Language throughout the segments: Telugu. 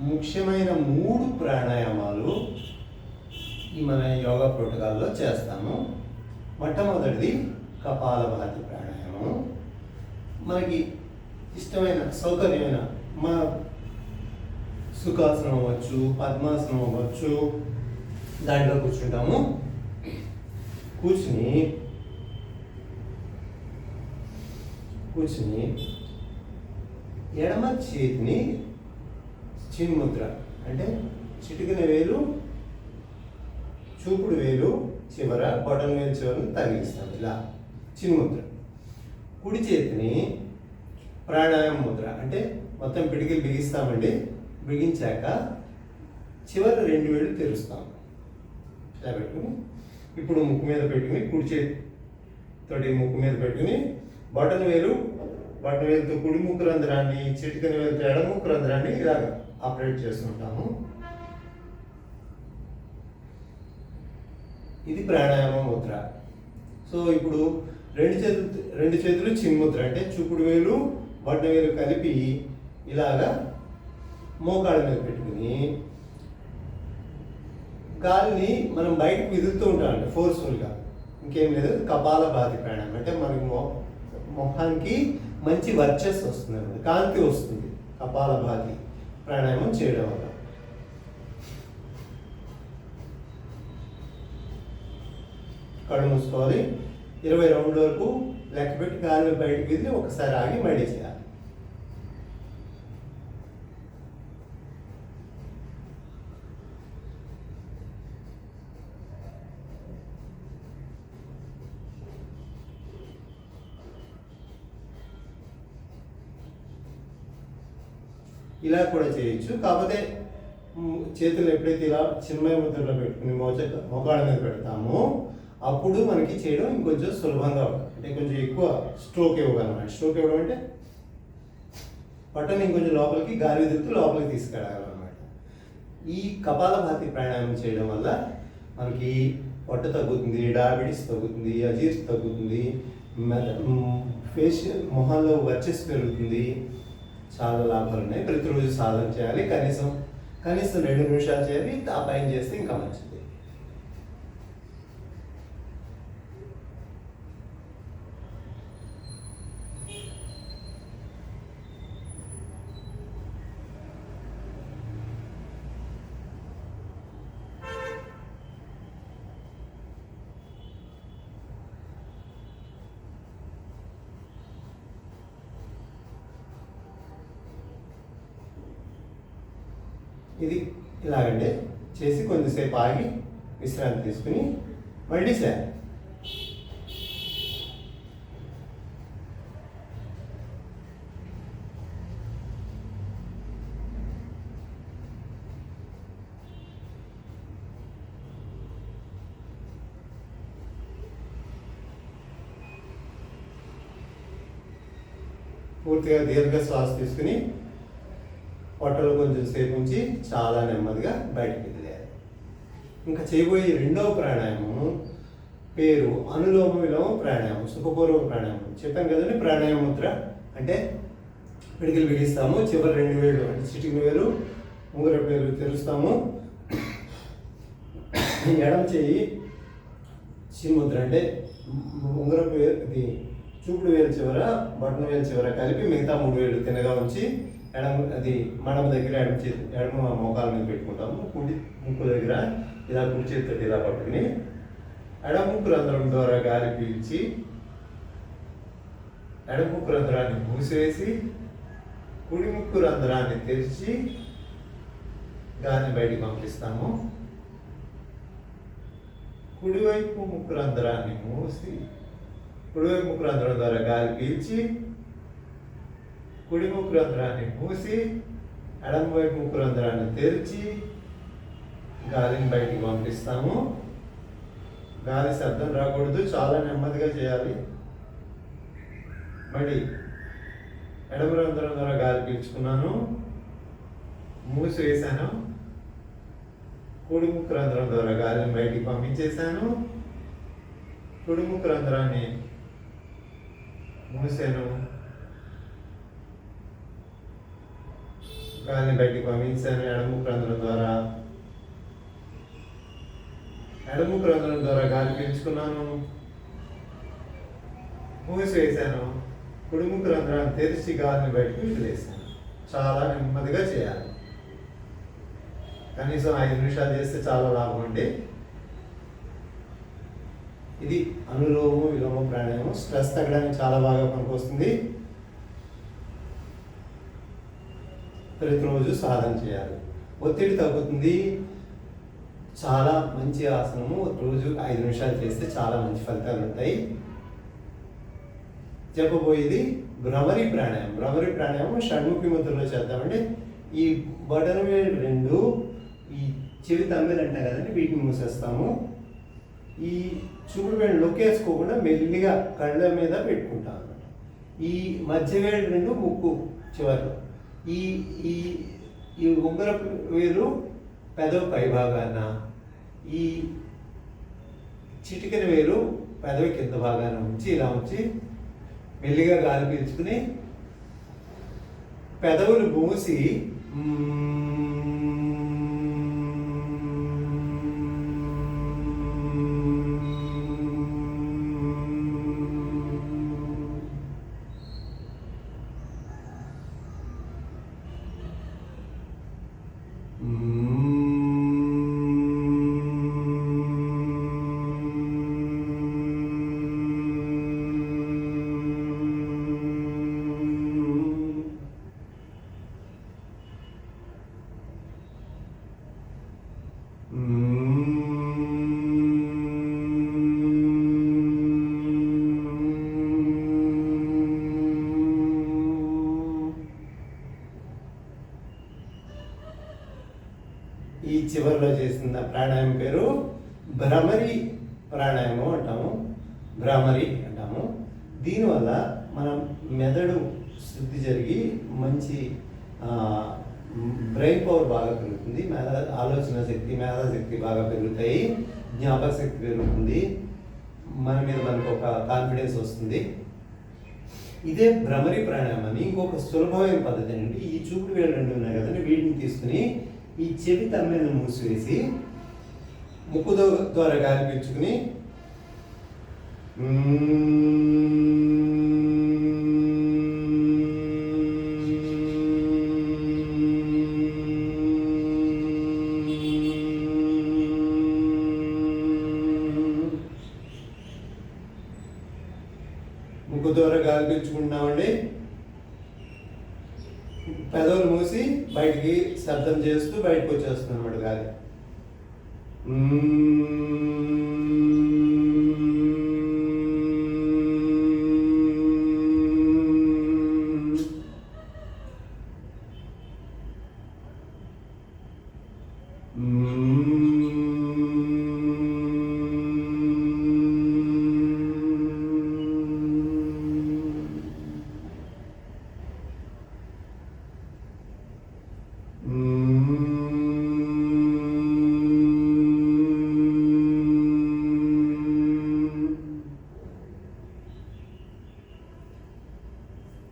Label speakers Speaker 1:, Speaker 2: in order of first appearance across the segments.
Speaker 1: ముఖ్యమైన 3 ప్రాణాయామాలు ఈ మన యోగా ప్రోటోకాల్లో చేస్తాము. మొట్టమొదటిది కపాలభాతి ప్రాణాయామం. మనకి ఇష్టమైన సౌకర్యమైన మన సుఖాసనం అవ్వచ్చు, పద్మాసనం అవ్వచ్చు, దాంట్లో కూర్చుంటాము. కూర్చుని ఎడమ చేతిని చిన్ముద్ర అంటే చిటికిన వేలు, చూపుడు వేలు చివర, బొటన వేలు చివరను తగిలిస్తాం ఇలా చిన్ముద్ర. కుడి చేతిని ప్రాణాయామ ముద్ర అంటే మొత్తం పిడికిలు బిగిస్తామండి. బిగించాక చివరి 2 వేలు తెరుస్తాం. ఇలా పెట్టుకుని ఇప్పుడు ముక్కు మీద పెట్టుకుని కుడి చేతితోటి ముక్కు మీద పెట్టుకుని బొటన వేలుతో కుడి ముక్కు రంధ్రాన్ని, చిటికన వేలుతో ఎడమ ముక్కు రంధ్రాన్ని ఇలాగ ఆపరేట్ చేస్తుంటాము. ఇది ప్రాణాయామ ముద్ర. సో ఇప్పుడు రెండు చేతులు చిన్ముద్ర అంటే చూపుడు వేలు, బొటన వేలు కలిపి ఇలాగా మోకాళ్ళ మీద పెట్టుకుని గాలిని మనం బయటకు విదులుతూ ఉంటామండి ఫోర్స్ఫుల్గా. ఇంకేం లేదు, కపాలభాతి ప్రాణాయామం అంటే మనకి మొహానికి మంచి వర్చస్ వస్తుంది అన్నమాట, కాంతి వస్తుంది కపాలభాతి ప్రాణాయామం చేయడం వల్ల. కళ్ళు మూసుకోవాలి. 20 రౌండ్ల వరకు లెక్క పెట్టి గాలిని బయటకు విదిలి ఒకసారి ఆగి మళ్ళీ చేయాలి. ఇలా కూడా చేయొచ్చు. కాకపోతే చేతులు ఎప్పుడైతే ఇలా చిన్మయ ముద్రలో పెట్టుకుని మోకాళ్ళ మీద పెడతామో అప్పుడు మనకి చేయడం ఇంకొంచెం సులభంగా ఉంటుంది. అంటే కొంచెం ఎక్కువ స్ట్రోక్ ఇవ్వగలం. స్ట్రోక్ ఇవ్వడం అంటే పట్టని ఇంకొంచెం లోపలికి గాలి విదులుతూ లోపలికి తీసుకెళ్ళగలన్నమాట. ఈ కపాలభాతి ప్రాణాయామం చేయడం వల్ల మనకి పొట్ట తగ్గుతుంది, డయాబెటీస్ తగ్గుతుంది, అజీర్తి తగ్గుతుంది, మొహంలో వర్చస్ పెరుగుతుంది. చాలా లాభాలు ఉన్నాయి. ప్రతిరోజు సాధన చేయాలి. కనీసం 2 నిమిషాలు చేయాలి. ఆ పైన చేస్తే ఇంకా మంచిది. ఇది ఇలాగంటే చేసి కొద్దిసేపు ఆగి విశ్రాంతి తీసుకుని మళ్ళీ చేయాలి. పూర్తిగా దీర్ఘ శ్వాస తీసుకుని పొట్టలో కొంచెం సేపు ఉంచి చాలా నెమ్మదిగా బయటకు వదిలేయాలి. ఇంకా చేయబోయే 2వ ప్రాణాయామం పేరు అనులోమ విలోమ ప్రాణాయామం, సుఖపూర్వక ప్రాణాయామం. చెప్పాను కదండి, ప్రాణాయామ ముద్ర అంటే పిడికిలు బిగిస్తాము, చివరి 2 వేలు అంటే చిటికిన వేలు, ఉంగరపు వేలు తెరుస్తాము. ఎడమ చేయి చిన్ముద్ర అంటే ఉంగరపు ఇది చూపుడు వేలు చివర, బొటన వేలు చివర కలిపి మిగతా 3 వేలు తిన్నగా ఉంచి మడమ దగ్గర ఎడమ మోకాల మీద పెట్టుకుంటాము. కుడి ముక్కు దగ్గర ఇలా కుడి చేతితో ఇలా పట్టుకుని ఎడమ ముక్కు రంధ్రం ద్వారా గాలి పీల్చి ఎడమ ముక్కు రంధ్రాన్ని మూసివేసి కుడి ముక్కు రంధ్రాన్ని తెరిచి గాలిని బయటికి పంపిస్తాము. కుడివైపు ముక్కు రంధ్రాన్ని మూసి కుడివైపు ముక్కు రంధ్రం ద్వారా గాలి పీల్చి కుడి ముక్కు రంధ్రాన్ని మూసి ఎడమ వైపు ముక్కు రంధ్రాన్ని తెరిచి గాలిని బయటికి పంపిస్తాము. గాలి శబ్దం రాకూడదు, చాలా నెమ్మదిగా చేయాలి. మళ్ళీ ఎడమ రంధ్రం ద్వారా గాలి పీల్చుకున్నాను, మూసివేశాను. కుడి ముక్కు రంధ్రం ద్వారా గాలిని బయటికి పంపించేశాను. కుడి ముక్కు రంధ్రాన్ని మూసాను. గాలిని బయటికి పంపించాను ఎడముఖ రంధ్రం ద్వారా. ఎడముఖ రంధ్రం ద్వారా గాలి పీల్చుకున్నాను, మూసివేశాను. కుడిముఖ రంధ్రాన్ని తెరిచి గాలిని బయటకు విడిలేశాను. చాలా నెమ్మదిగా చేయాలి. కనీసం 5 నిమిషాలు చేస్తే చాలా లాభం అండి. ఇది అనులోమ విలోమ ప్రాణాయామం. స్ట్రెస్ తగ్గడానికి చాలా బాగా పనికొస్తుంది. ప్రతిరోజు సాధన చేయాలి. ఒత్తిడి తగ్గుతుంది. చాలా మంచి ఆసనము. రోజు 5 నిమిషాలు చేస్తే చాలా మంచి ఫలితాలు ఉంటాయి. చెప్పబోయేది భ్రమరి ప్రాణాయామం. భ్రమరి ప్రాణాయామం షణ్ముఖి ముద్రలో చేద్దామండి. ఈ బటన్ వేలు 2 ఈ చెవి తమ్మెలు అంటాయి కదండి, వీటిని మూసేస్తాము. ఈ చూపుడు వేళ్ళు నొక్కేసుకోకుండా మెల్లిగా కళ్ళ మీద పెట్టుకుంటాం అన్నమాట. ఈ మధ్య వేళ్ళు 2 ముక్కు చివరిలో, ఈ ఈ ఈ ఉంగర వేలు పెదవి పై భాగాన, ఈ చిటికెన వేలు పెదవి కింద భాగాన ఉంచి ఇలా ఉంచి మెల్లిగా గాలి పీల్చుకుని పెదవులు మూసి ఈ చివరిలో చేసిన ప్రాణాయామం పేరు భ్రమరి ప్రాణాయామం అంటాము. భ్రమరి అంటాము. దీనివల్ల మనం మెదడు శుద్ధి జరిగి మంచి బ్రెయిన్ పవర్ బాగా పెరుగుతుంది. ఆలోచన శక్తి, మేధాశక్తి బాగా పెరుగుతాయి. జ్ఞాపక శక్తి పెరుగుతుంది. మన మీద మనకు ఒక కాన్ఫిడెన్స్ వస్తుంది. ఇదే భ్రమరి ప్రాణాయామం అని ఇంకొక సులభమైన పద్ధతి అండి. ఈ చూపుడు వేలు 2 ఉన్నాయి కదండి, వీటిని తీసుకుని ఈ చెవి తమ్మెలను మూసివేసి ముక్కు ద్వారా గాలి పీల్చుకుని ముక్కు ద్వారా గాలి పీల్చుకుంటున్నామండి. పెదవులు మూసి బయటికి శబ్దం చేస్తూ బయటకు వచ్చేస్తుంది అన్నమాట గాలి.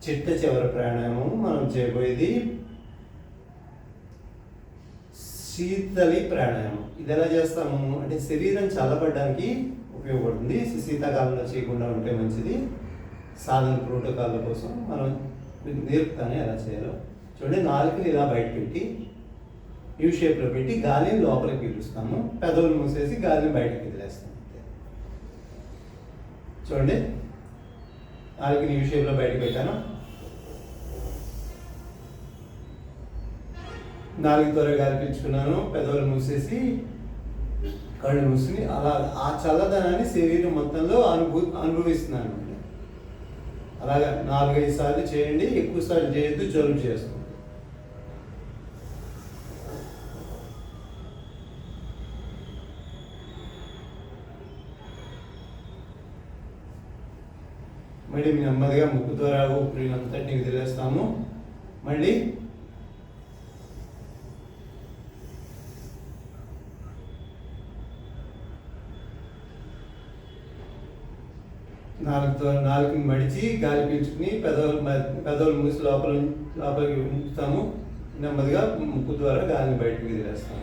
Speaker 1: చిట్ట చివరి ప్రాణాయామం మనం చేయబోయేది శీతలి ప్రాణాయామం. ఇది ఎలా చేస్తాము అంటే శరీరం చల్లబడడానికి ఉపయోగపడుతుంది. శీతాకాలంలో చేయకుండా ఉంటే మంచిది. సాధన ప్రోటోకాల్ల కోసం మనం నేర్పుతానే ఎలా చేయాలో. చూడండి, నాలుకని ఇలా బయట పెట్టి యూ షేప్లో పెట్టి గాలిని లోపలికి పీలుస్తాము. పెదవులు మూసేసి గాలిని బయటకు వదిలేస్తాము. చూడండి, నాలుకని యూ షేప్లో బయటకు పెట్టాను. నాలుగు త్వరగా గాలి పీల్చుకున్నాను. పెదవులు మూసేసి కళ్ళు మూసుకుని అలా ఆ చల్లదనాన్ని శరీరం మొత్తంలో అనుభవిస్తున్నాను. అలాగా 4-5 సార్లు చేయండి. ఎక్కువ సార్లు చేయొద్దు, జలుబు చేస్తుంది. మళ్ళీ నెమ్మదిగా ముక్కు ద్వారా ఊపిరి అంతటిని వదిలేస్తాము. మళ్ళీ నాలుగుని మడిచి గాలి పీల్చుకుని పెదవులు మూసి లోపలికి ఉంచుతాము. నెమ్మదిగా ముక్కు ద్వారా గాలిని బయటకు వదిలేస్తాం.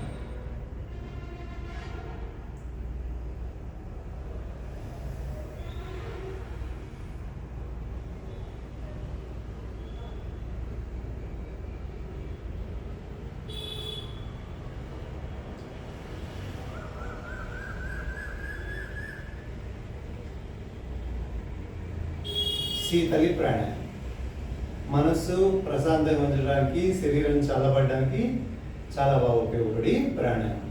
Speaker 1: శీతలి ప్రాణాయామం మనస్సు ప్రశాంతంగా ఉంచడానికి, శరీరం చల్లబడడానికి చాలా బాగా ఉపయోగపడి ప్రాణాయామం.